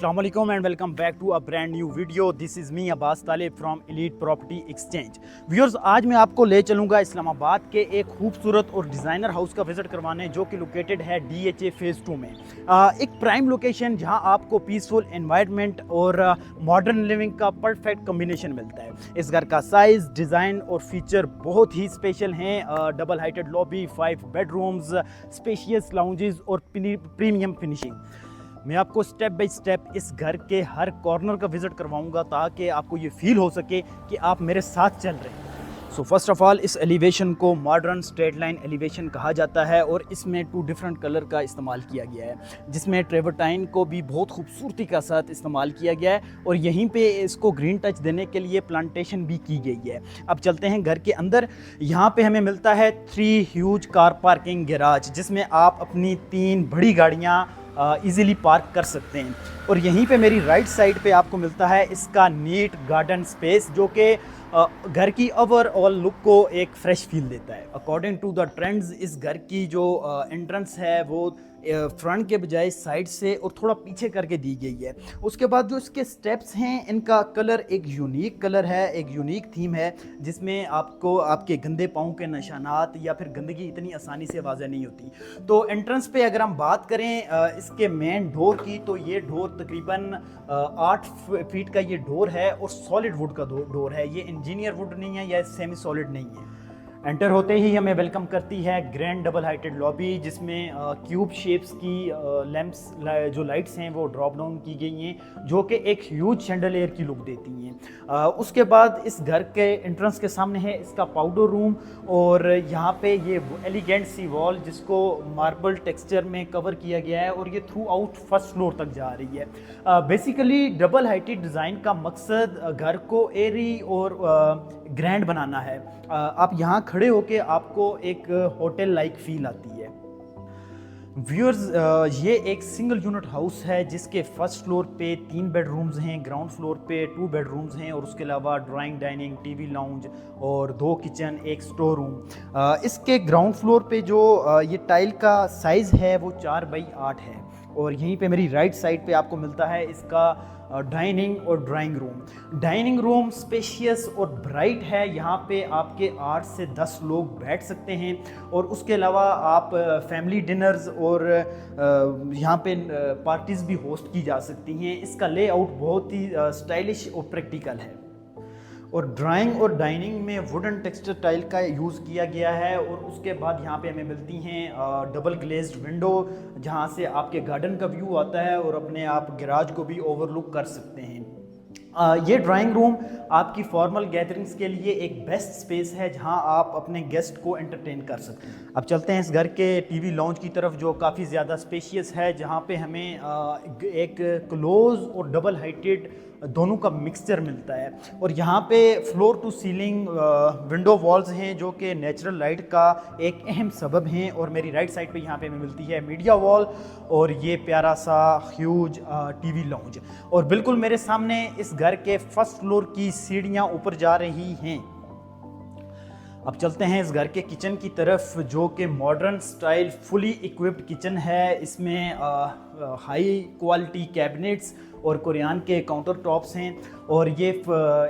अस्सलाम वालेकुम and welcome back to a brand new video. This is me Abbas Talib from Elite Property Exchange. Viewers, आज मैं आपको ले चलूँगा इस्लामाबाद के एक खूबसूरत और डिज़ाइनर हाउस का विज़िट करवाने, जो कि लोकेटेड है DHA फेज़ 2 में। एक प्राइम लोकेशन जहां आपको पीसफुल एनवायरनमेंट और मॉडर्न लिविंग का परफेक्ट कॉम्बिनेशन मिलता है। इस घर का साइज़, डिज़ाइन और फीचर बहुत ही स्पेशल हैं। Double heighted lobby, 5 bedrooms, spacious lounges और प्रीमियम फिनिशिंग। मैं आपको स्टेप बाय स्टेप इस घर के हर कॉर्नर का विज़िट करवाऊंगा ताकि आपको ये फील हो सके कि आप मेरे साथ चल रहे हैं। सो फर्स्ट ऑफ ऑल, इस एलिवेशन को मॉडर्न स्ट्रेट लाइन एलिवेशन कहा जाता है और इसमें 2 डिफरेंट कलर का इस्तेमाल किया गया है, जिसमें ट्रेवर्टाइन को भी बहुत खूबसूरती का साथ इस्तेमाल किया गया है और यहीं पे इसको ग्रीन टच देने के लिए प्लांटेशन भी की गई है। अब चलते हैं घर के अंदर। यहाँ पे हमें मिलता है 3 ह्यूज कार पार्किंग गैराज, जिसमें आप अपनी 3 बड़ी गाड़ियाँ इजीली पार्क कर सकते हैं। और यहीं पे मेरी राइट साइड पे आपको मिलता है इसका नीट गार्डन स्पेस, जो कि घर की ओवरऑल लुक को एक फ्रेश फील देता है। अकॉर्डिंग टू द ट्रेंड्स, इस घर की जो एंट्रेंस है वो फ्रंट के बजाय साइड से और थोड़ा पीछे करके दी गई है। उसके बाद जो इसके स्टेप्स हैं, इनका कलर एक यूनिक कलर है, एक यूनिक थीम है, जिसमें आपको आपके गंदे पाँव के निशानात या फिर गंदगी इतनी आसानी से वाज़ेह नहीं होती। तो एंट्रेंस पे अगर हम बात करें इसके मेन डोर की, तो ये डोर तकरीबन 8 फीट का ये डोर है और सॉलिड वुड का डोर है। ये इंजीनियर वुड नहीं है या सेमी सॉलिड नहीं है। एंटर होते ही हमें वेलकम करती है ग्रैंड डबल हाइटेड लॉबी, जिसमें क्यूब शेप्स की लैंप्स जो लाइट्स हैं वो ड्रॉप डाउन की गई हैं, जो कि एक ह्यूज शैंडलियर की लुक देती हैं। उसके बाद इस घर के एंट्रेंस के सामने है इसका पाउडर रूम और यहाँ पे ये एलिगेंट सी वॉल, जिसको मार्बल टेक्सचर में कवर किया गया है और ये थ्रू आउट फर्स्ट फ्लोर तक जा रही है। बेसिकली डबल हाइटेड डिज़ाइन का मकसद घर को एरी और ग्रैंड बनाना है। आप यहाँ खड़े होके आपको एक होटल लाइक फील आती है। व्यूअर्स, ये एक सिंगल यूनिट हाउस है जिसके फर्स्ट फ्लोर पे 3 बेडरूम्स हैं, ग्राउंड फ्लोर पे 2 बेडरूम्स हैं और उसके अलावा ड्राइंग, डाइनिंग, टीवी लाउंज और 2 किचन, एक स्टोर रूम। इसके ग्राउंड फ्लोर पे जो ये टाइल का साइज़ है वो 4 बाई 8 है और यहीं पे मेरी राइट साइड पे आपको मिलता है इसका डाइनिंग और drawing room. Dining room spacious और ब्राइट है, यहाँ पे आपके 8 से 10 लोग बैठ सकते हैं और उसके अलावा आप फैमिली डिनर्स और यहाँ पे पार्टीज़ भी होस्ट की जा सकती हैं। इसका लेआउट बहुत ही स्टाइलिश और प्रैक्टिकल है और ड्राइंग और डाइनिंग में वुडन टेक्सचर टाइल का यूज़ किया गया है। और उसके बाद यहाँ पे हमें मिलती हैं डबल ग्लेज्ड विंडो, जहाँ से आपके गार्डन का व्यू आता है और अपने आप गैराज को भी ओवरलुक कर सकते हैं। ये ड्राइंग रूम आपकी फॉर्मल गैदरिंग्स के लिए एक बेस्ट स्पेस है, जहां आप अपने गेस्ट को एंटरटेन कर सकते हैं। अब चलते हैं इस घर के टीवी लॉन्च की तरफ, जो काफ़ी ज़्यादा स्पेशियस है, जहां पे हमें एक क्लोज और डबल हाइटेड दोनों का मिक्सचर मिलता है। और यहाँ पे floor to ceiling window walls हैं, जो कि नेचुरल लाइट का एक अहम सबब हैं। और मेरी राइट साइड पे यहाँ पे हमें मिलती है मीडिया वॉल और ये प्यारा सा ह्यूज टीवी लॉन्ज। और बिल्कुल मेरे सामने इस घर के फर्स्ट फ्लोर की सीढ़ियाँ ऊपर जा रही हैं। अब चलते हैं इस घर के किचन की तरफ, जो कि modern style fully equipped kitchen है। इसमें हाई क्वालिटी कैबिनेट्स और कोरियन के काउंटर टॉप्स हैं और ये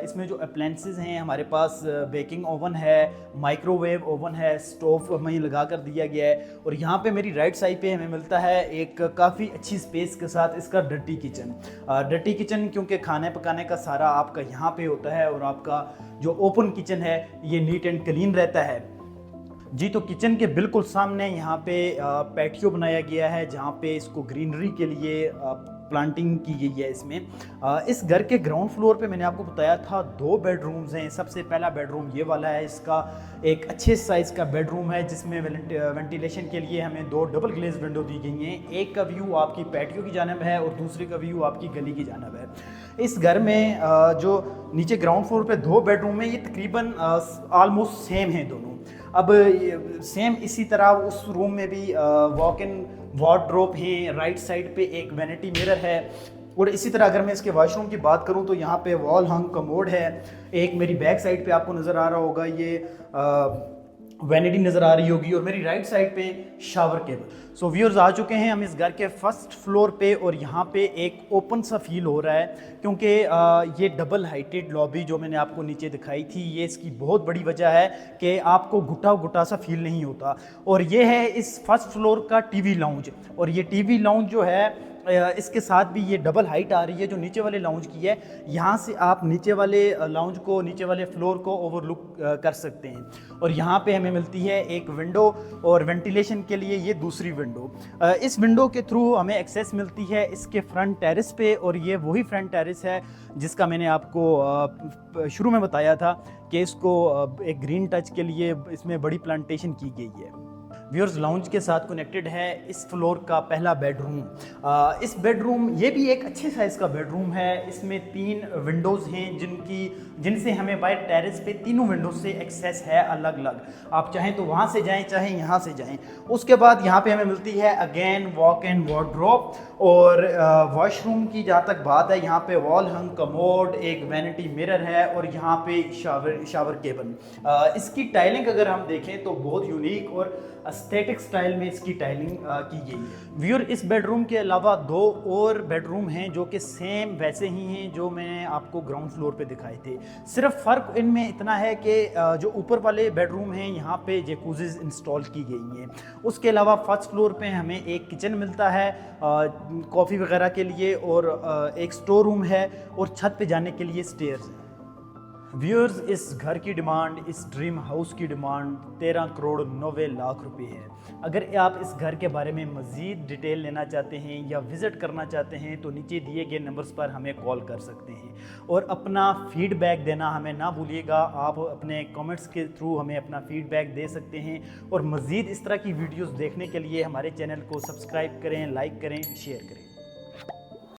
इसमें जो अप्लायंसेस हैं, हमारे पास बेकिंग ओवन है, माइक्रोवेव ओवन है, स्टोव हमें लगा कर दिया गया है। और यहाँ पे मेरी राइट साइड पे हमें मिलता है एक काफ़ी अच्छी स्पेस के साथ इसका डर्टी किचन। डर्टी किचन क्योंकि खाने पकाने का सारा आपका यहाँ पे होता है और आपका जो ओपन किचन है ये नीट एंड क्लीन रहता है जी। तो किचन के बिल्कुल सामने यहाँ पे पैटियो बनाया गया है, जहाँ पे इसको ग्रीनरी के लिए प्लांटिंग की गई है। इसमें इस घर के ग्राउंड फ्लोर पे मैंने आपको बताया था 2 बेडरूम्स हैं। सबसे पहला बेडरूम ये वाला है, इसका एक अच्छे साइज़ का बेडरूम है, जिसमें वेंटिलेशन के लिए हमें 2 डबल ग्लेज विंडो दी गई हैं। एक का व्यू आपकी पैटियो की जानब है और दूसरे का व्यू आपकी गली की जानब है। इस घर में जो नीचे ग्राउंड फ्लोर पे 2 बेडरूम है, ये तकरीबन आलमोस्ट सेम हैं दोनों। अब सेम इसी तरह उस रूम में भी वॉक इन वार्डरोब है, राइट साइड पे एक वैनिटी मिरर है। और इसी तरह अगर मैं इसके वॉशरूम की बात करूं तो यहाँ पे वॉल हंग कमोड है। एक मेरी बैक साइड पे आपको नज़र आ रहा होगा ये वैनिटी नज़र आ रही होगी और मेरी राइट साइड पे शावर केबल। सो व्यूअर्स आ चुके हैं हम इस घर के फर्स्ट फ्लोर पे और यहाँ पे एक ओपन सा फील हो रहा है क्योंकि ये डबल हाइटेड लॉबी जो मैंने आपको नीचे दिखाई थी, ये इसकी बहुत बड़ी वजह है कि आपको घुटा घुटा सा फील नहीं होता। और ये है इस फर्स्ट फ्लोर का टीवी लाउंज, और ये टीवी लाउंज जो है इसके साथ भी ये डबल हाइट आ रही है जो नीचे वाले लाउंज की है। यहाँ से आप नीचे वाले लाउंज को, नीचे वाले फ्लोर को ओवरलुक कर सकते हैं। और यहाँ पे हमें मिलती है एक विंडो और वेंटिलेशन के लिए ये दूसरी विंडो। इस विंडो के थ्रू हमें एक्सेस मिलती है इसके फ्रंट टेरेस पे, और ये वही फ्रंट टेरेस है जिसका मैंने आपको शुरू में बताया था कि इसको एक ग्रीन टच के लिए इसमें बड़ी प्लांटेशन की गई है। व्यूअर्स लाउंज के साथ कनेक्टेड है इस फ्लोर का पहला बेडरूम। इस बेडरूम, ये भी एक अच्छे साइज़ का बेडरूम है। इसमें 3 विंडोज़ हैं जिनसे हमें बाय टेरेस पे तीनों विंडोज से एक्सेस है अलग अलग। आप चाहें तो वहाँ से जाएं, चाहें यहाँ से जाएं। उसके बाद यहाँ पे हमें मिलती है अगेन वॉक एंड वार्डरोब। और वॉशरूम की जहाँ तक बात है, यहाँ पे वॉल हंग कमोड, एक वैनिटी मिरर है और यहाँ पे शावर केबल। इसकी टाइलिंग अगर हम देखें तो बहुत यूनिक और एस्थेटिक स्टाइल में इसकी टाइलिंग की गई है। व्यूअर इस बेडरूम के अलावा 2 और बेडरूम हैं जो कि सेम वैसे ही हैं जो मैंने आपको ग्राउंड फ्लोर पे दिखाए थे। सिर्फ फ़र्क इनमें इतना है कि जो ऊपर वाले बेडरूम हैं यहाँ पे जैकुजीज इंस्टॉल की गई हैं। उसके अलावा फर्स्ट फ्लोर पे हमें एक किचन मिलता है कॉफ़ी वगैरह के लिए, और एक स्टोर रूम है और छत पे जाने के लिए स्टेयर्स हैं। व्यूअर्स इस घर की डिमांड, इस ड्रीम हाउस की डिमांड 13 करोड़ 90 लाख रुपए है। अगर आप इस घर के बारे में मज़ीद डिटेल लेना चाहते हैं या विज़िट करना चाहते हैं तो नीचे दिए गए नंबर्स पर हमें कॉल कर सकते हैं, और अपना फीडबैक देना हमें ना भूलिएगा। आप अपने कमेंट्स के थ्रू हमें अपना फीडबैक दे सकते हैं, और मज़ीद इस तरह की वीडियोज़ देखने के लिए हमारे चैनल को सब्सक्राइब करें, लाइक करें, शेयर करें।